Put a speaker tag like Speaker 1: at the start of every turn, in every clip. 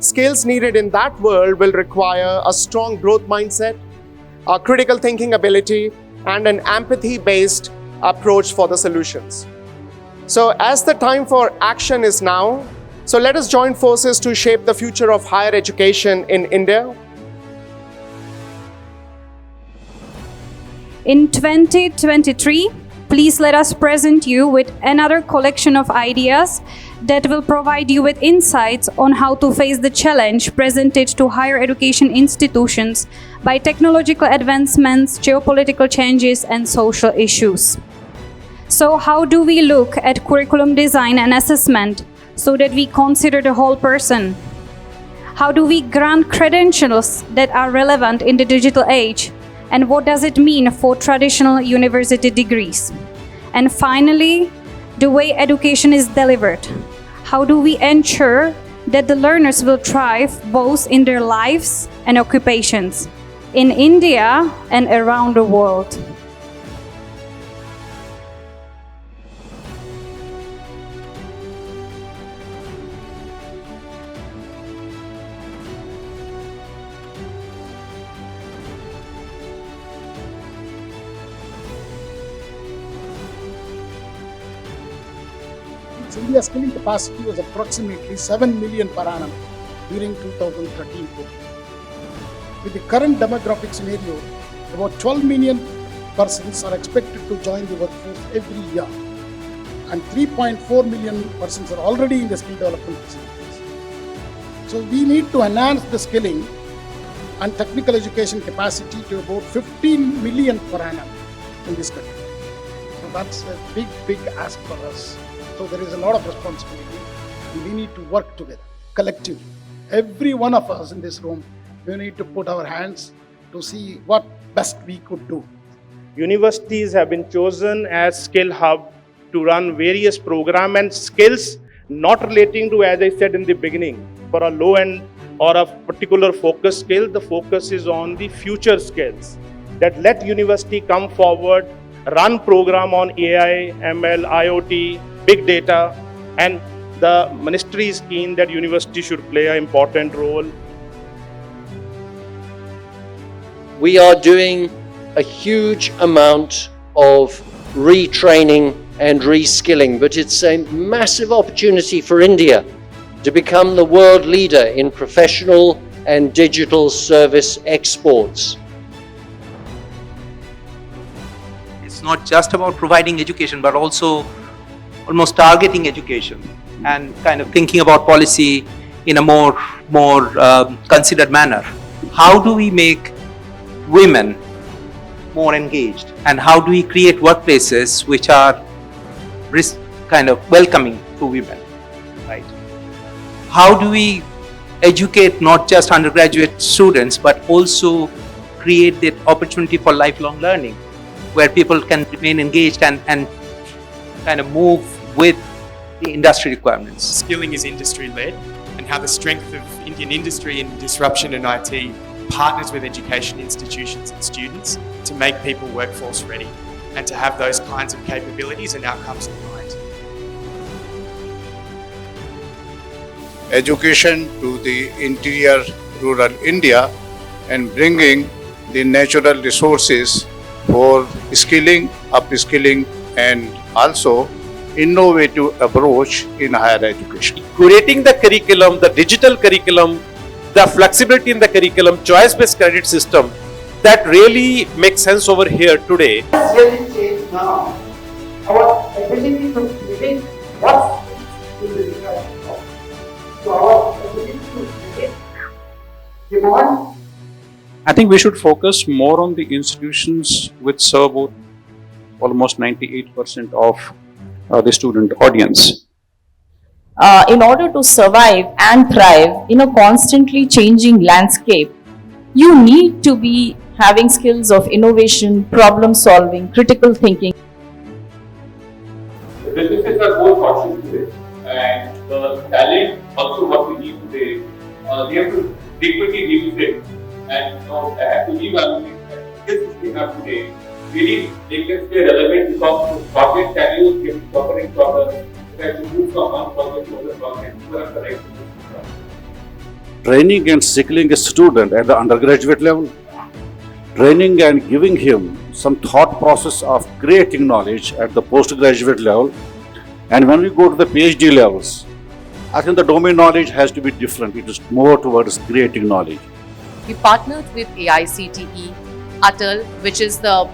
Speaker 1: Skills needed in that world will require a strong growth mindset, a critical thinking ability, and an empathy-based approach for the solutions. So as the time for action is now, so let us join forces to shape the future of higher education in India.
Speaker 2: In 2023, please let us present you with another collection of ideas that will provide you with insights on how to face the challenge presented to higher education institutions by technological advancements, geopolitical changes, and social issues. So how do we look at curriculum design and assessment so that we consider the whole person? How do we grant credentials that are relevant in the digital age? And what does it mean for traditional university degrees? And finally, the way education is delivered. How do we ensure that the learners will thrive both in their lives and occupations, in India and around the world?
Speaker 3: India's skilling capacity was approximately 7 million per annum during 2013-14. With the current demographic scenario, about 12 million persons are expected to join the workforce every year, and 3.4 million persons are already in the skill development facilities. So we need to enhance the skilling and technical education capacity to about 15 million per annum in this country. So that's a big ask for us. So there is a lot of responsibility, and we need to work together, collectively. Every one of us in this room, we need to put our hands to see what best we could do.
Speaker 4: Universities have been chosen as skill hub to run various programs and skills not relating to, as I said in the beginning, for a low end or a particular focus skill. The focus is on the future skills that let university come forward, run program on AI, ML, IoT, big data, and the ministry is keen that university should play an important role.
Speaker 5: We are doing a huge amount of retraining and reskilling, but it's a massive opportunity for India to become the world leader in professional and digital service exports.
Speaker 6: It's not just about providing education, but also almost targeting education and kind of thinking about policy in a more considered manner. How do we make women more engaged, and how do we create workplaces which are kind of welcoming to women, right? How do we educate not just undergraduate students, but also create that opportunity for lifelong learning, where people can remain engaged and kind of move with the industry requirements.
Speaker 7: Skilling is industry-led, and how the strength of Indian industry in disruption and IT partners with education institutions and students to make people workforce ready and to have those kinds of capabilities and outcomes in mind.
Speaker 8: Education to the interior rural India and bringing the natural resources for skilling, upskilling, and also innovative approach in higher education.
Speaker 9: Curating the curriculum, the digital curriculum, the flexibility in the curriculum, choice-based credit system, that really makes sense over here today.
Speaker 10: What's really changed now? Our ability to predict what will be required. So our ability to predict demand.
Speaker 11: I think we should focus more on the institutions which serve almost 98% of the student audience.
Speaker 12: In order to survive and thrive in a constantly changing landscape, you need to be having skills of innovation, problem solving, critical thinking.
Speaker 13: The businesses are more cautious today, and the talent also what we need today, they have to frequently revisit and have to evaluate that skills we have today really they can stay relevant because of target carriers getting shorter and shorter. As you move from one problem to another problem, you are at the right position.
Speaker 11: Training and skilling a student at the undergraduate level, training and giving him some thought process of creating knowledge at the postgraduate level, and when we go to the PhD levels, I think the domain knowledge has to be different. It is more towards creating knowledge.
Speaker 14: We partnered with AICTE, Atal, which is the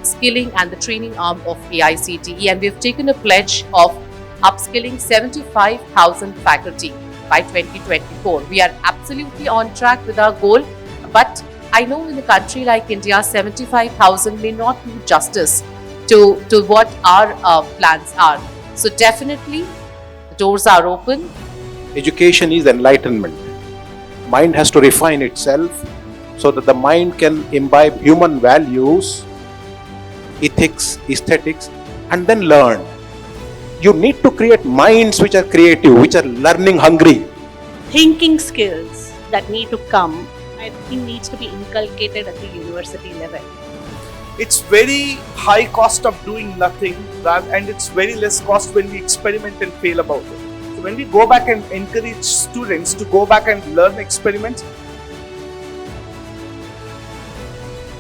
Speaker 14: skilling and the training arm of AICTE, and we've taken a pledge of upskilling 75,000 faculty by 2024. We are absolutely on track with our goal, but I know in a country like India, 75,000 may not do justice to what our plans are. So definitely, the doors are open.
Speaker 9: Education is enlightenment. Mind has to refine itself so that the mind can imbibe human values, ethics, aesthetics, and then learn. You need to create minds which are creative, which are learning hungry.
Speaker 15: Thinking skills that need to come, I think needs to be inculcated at the university level.
Speaker 16: It's very high cost of doing nothing, and it's very less cost when we experiment and fail about it. So when we go back and encourage students to go back and learn experiments.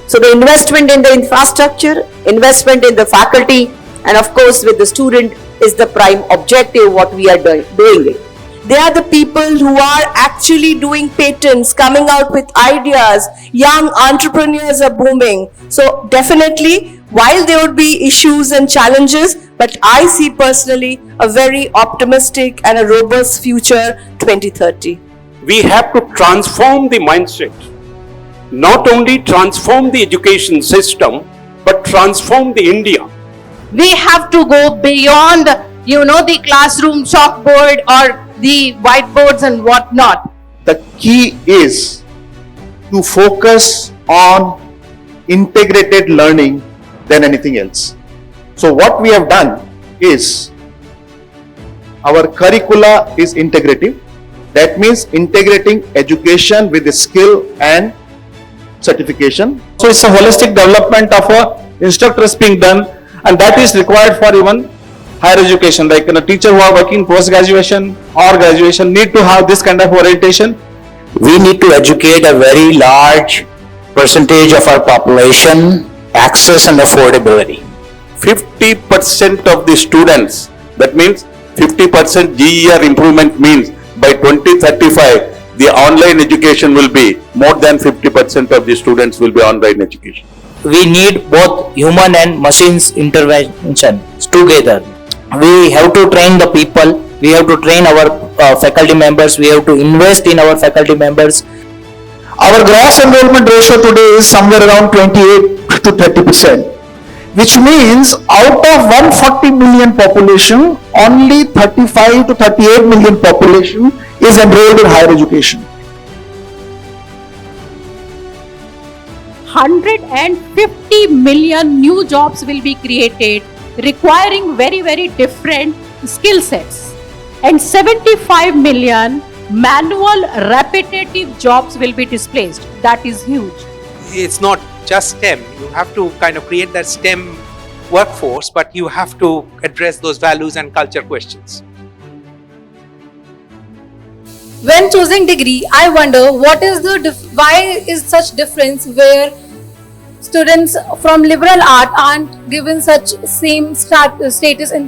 Speaker 17: So the investment in the infrastructure, investment in the faculty, and of course with the student is the prime objective what we are doing it. They are the people who are actually doing patents, coming out with ideas. Young entrepreneurs are booming. So definitely, while there would be issues and challenges, but I see personally a very optimistic and a robust future 2030.
Speaker 18: We have to transform the mindset. Not only transform the education system, but transform the India.
Speaker 15: We have to go beyond, the classroom chalkboard or the whiteboards and whatnot.
Speaker 19: The key is to focus on integrated learning than anything else. So what we have done is our curricula is integrative. That means integrating education with the skill and certification.
Speaker 20: So it's a holistic development of instructors being done, and that is required for even higher education. Like a teacher who are working post-graduation or graduation need to have this kind of orientation.
Speaker 21: We need to educate a very large percentage of our population, access and affordability.
Speaker 18: 50% of the students, that means 50% GER improvement means by 2035, the online education will be more than 50% of the students will be online education.
Speaker 21: We need both human and machines interventions together. We have to train the people, we have to train our faculty members, we have to invest in our faculty members.
Speaker 20: Our gross enrollment ratio today is somewhere around 28 to 30%, which means out of 140 million population, only 35 to 38 million population is enrolled in higher education.
Speaker 15: 150 million new jobs will be created, requiring very, very different skill sets. And 75 million manual repetitive jobs will be displaced. That is huge.
Speaker 6: It's not just STEM. You have to kind of create that STEM workforce, but you have to address those values and culture questions.
Speaker 22: When choosing degree, I wonder why is such difference where students from liberal art aren't given such same status in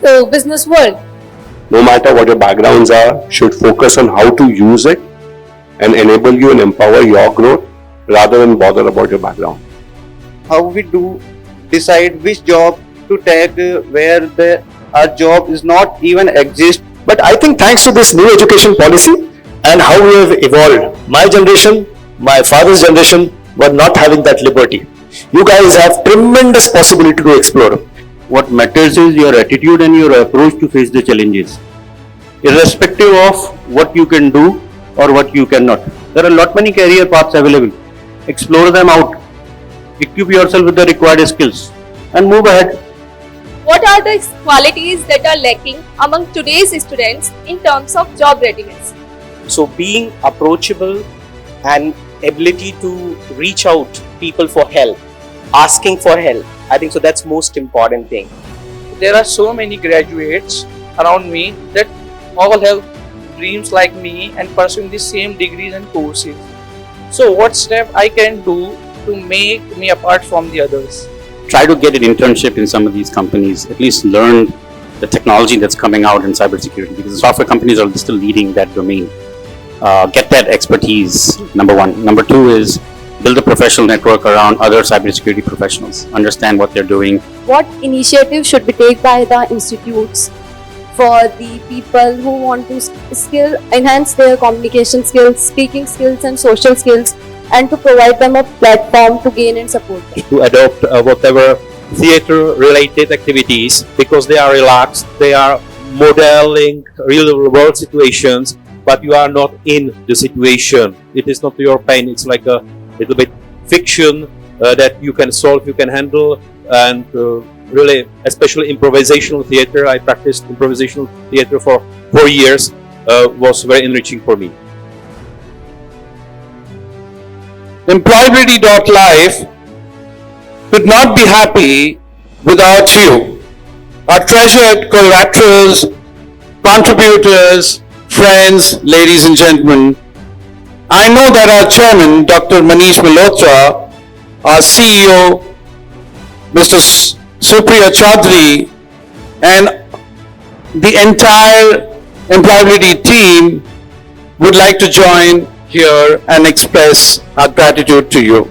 Speaker 22: the business world.
Speaker 23: No matter what your backgrounds are, should focus on how to use it and enable you and empower your growth rather than bother about your background.
Speaker 24: How we do decide which job to take where our job is not even exist.
Speaker 25: But I think thanks to this new education policy and how we have evolved, my generation, my father's generation were not having that liberty. You guys have tremendous possibility to explore.
Speaker 23: What matters is your attitude and your approach to face the challenges. Irrespective of what you can do or what you cannot. There are many career paths available. Explore them out. Equip yourself with the required skills and move ahead.
Speaker 26: What are the qualities that are lacking among today's students in terms of job readiness?
Speaker 27: So being approachable and ability to reach out people for help, asking for help, I think so that's most important thing.
Speaker 1: there are so many graduates around me that all have dreams like me and pursuing the same degrees and courses. So what step I can do to make me apart from the others?
Speaker 11: Try to get an internship in some of these companies, at least learn the technology that's coming out in cybersecurity, because the software companies are still leading that domain. Get that expertise, number one. Number two is build a professional network around other cybersecurity professionals. Understand what they're doing.
Speaker 26: What initiative should be taken by the institutes for the people who want to enhance their communication skills, speaking skills and social skills, and to provide them a platform to gain and support them?
Speaker 2: To adopt whatever theater related activities, because they are relaxed, they are modeling real world situations, but you are not in the situation. It is not your pain, it's like a little bit fiction that you can solve, you can handle, and really, especially improvisational theater. I practiced improvisational theater for 4 years, was very enriching for me.
Speaker 18: Employability.life could not be happy without you, our treasured collaterals, contributors, friends, ladies and gentlemen. I know that our chairman, Dr. Manish Malhotra, our CEO, Mr. Supriya Chaudhary, and the entire employability team would like to join here and express our gratitude to you.